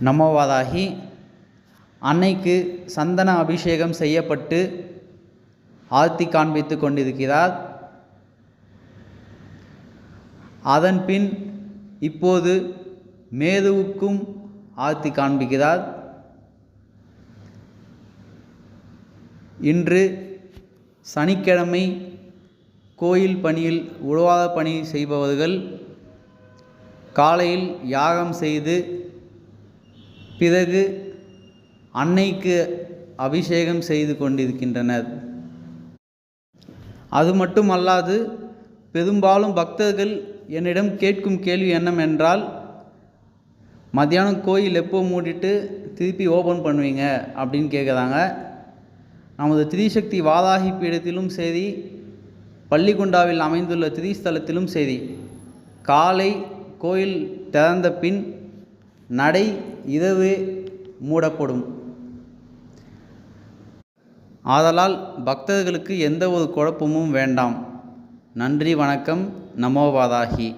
நமோவாதாகி அன்னைக்கு சந்தன அபிஷேகம் செய்யப்பட்டு ஆர்த்தி காண்பித்து கொண்டிருக்கிறார். அதன் பின் இப்போது மேதுவுக்கும் ஆர்த்தி காண்பிக்கிறார். இன்று சனிக்கிழமை கோயில் பணியில் உழவாத பணி செய்பவர்கள் காலையில் யாகம் செய்து பிறகு அன்னைக்கு அபிஷேகம் செய்து கொண்டிருக்கின்றனர். அது மட்டுமல்லாது பெரும்பாலும் பக்தர்கள் என்னிடம் கேட்கும் கேள்வி என்னவென்றால், மத்தியானம் கோயில் எப்போ மூடிட்டு திருப்பி ஓப்பன் பண்ணுவீங்க அப்படின்னு கேட்குறாங்க. நமது திரிசக்தி வாதாகி பீடத்திலும் சரி, பள்ளிக்குண்டாவில் அமைந்துள்ள திரிஸ்தலத்திலும் சரி, காலை கோயில் திறந்த பின் நடை இரவு மூடப்படும். ஆதலால் பக்தர்களுக்கு எந்த ஒரு குழப்பமும் வேண்டாம். நன்றி, வணக்கம். நமோவாதாகி.